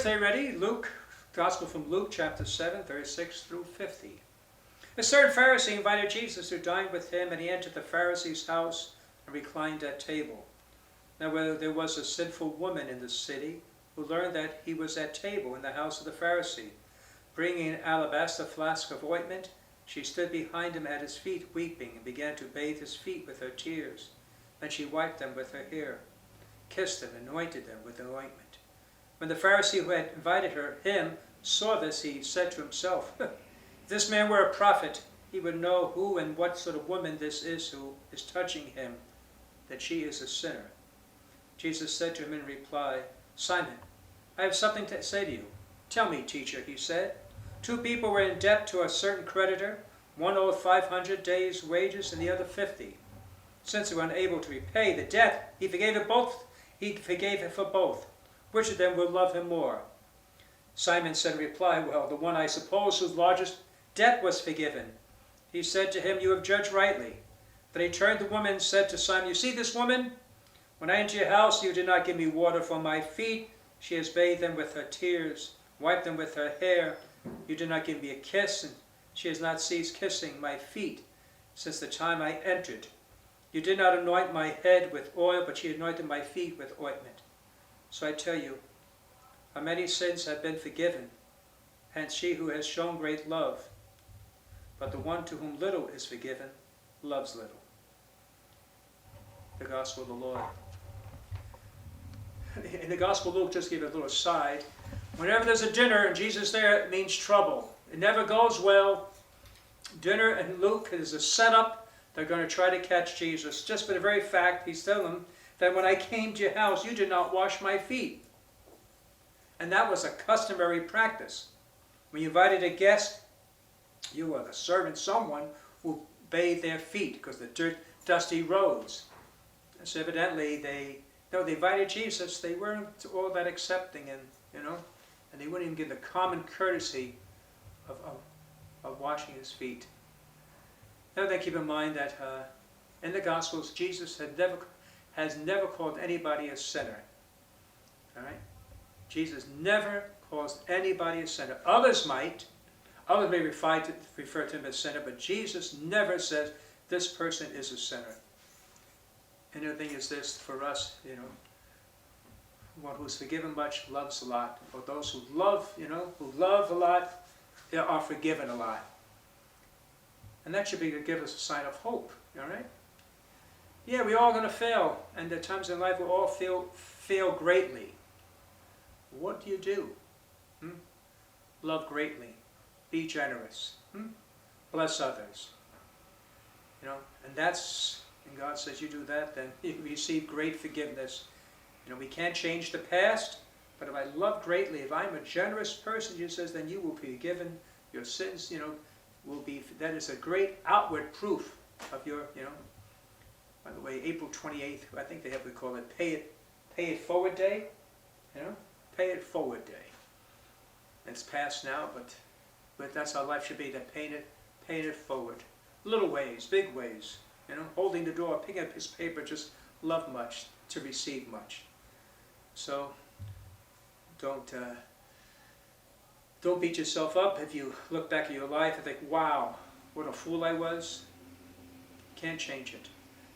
Stay ready. Luke, Gospel from Luke chapter 7, 36 through 50. A certain Pharisee invited Jesus to dine with him, and he entered the Pharisee's house and reclined at table. Now there was a sinful woman in the city who learned that he was at table in the house of the Pharisee. Bringing an alabaster flask of ointment, she stood behind him at his feet weeping, and began to bathe his feet with her tears. Then she wiped them with her hair, kissed them, and anointed them with the ointment. When the Pharisee who had invited him saw this, he said to himself, "If this man were a prophet, he would know who and what sort of woman this is who is touching him, that she is a sinner." Jesus said to him in reply, "Simon, I have something to say to you." "Tell me, teacher," he said. "Two people were in debt to a certain creditor. One owed 500 days' wages and the other 50. Since they were unable to repay the debt, he forgave it for both. Which of them will love him more?" Simon said in reply, "Well, the one, I suppose, whose largest debt was forgiven." He said to him, "You have judged rightly." Then he turned to the woman and said to Simon, "You see this woman? When I entered your house, you did not give me water for my feet. She has bathed them with her tears, wiped them with her hair. You did not give me a kiss, and she has not ceased kissing my feet since the time I entered. You did not anoint my head with oil, but she anointed my feet with ointment. So I tell you, how many sins have been forgiven, and she who has shown great love. But the one to whom little is forgiven loves little." The Gospel of the Lord. In the Gospel of Luke, just give a little aside, whenever there's a dinner and Jesus there, it means trouble. It never goes well. Dinner in Luke is a setup. They're going to try to catch Jesus, just for the very fact he's telling them that when I came to your house, you did not wash my feet. And that was a customary practice. When you invited a guest, you were the servant, someone who bathed their feet because the dusty roads. And so evidently they invited Jesus. They weren't all that accepting, and they wouldn't even give the common courtesy of washing his feet. Now then, keep in mind that in the Gospels, Jesus has never called anybody a sinner. All right? Jesus never calls anybody a sinner. Others might. Others may refer to him as sinner, but Jesus never says this person is a sinner. And the thing is this for us, one who's forgiven much loves a lot. For those who love, who love a lot, they are forgiven a lot. And that should give us a sign of hope. All right? Yeah, we're all going to fail, and there are times in life we all fail greatly. What do? Love greatly. Be generous. Bless others. And that's, and God says you do that, then you receive great forgiveness. We can't change the past, but if I love greatly, if I'm a generous person, Jesus says, then you will be forgiven. Your sins, will be, that is a great outward proof of your, By the way, April 28th, I think we call it Pay It Forward Day. Pay It Forward Day. It's past now, but that's how life should be. That paying it forward. Little ways, big ways. Holding the door, picking up his paper. Just love much to receive much. So don't beat yourself up if you look back at your life and think, "Wow, what a fool I was." Can't change it.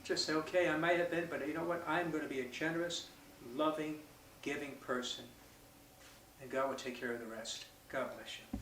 Just say, "Okay, I might have been, but you know what? I'm going to be a generous, loving, giving person." And God will take care of the rest. God bless you.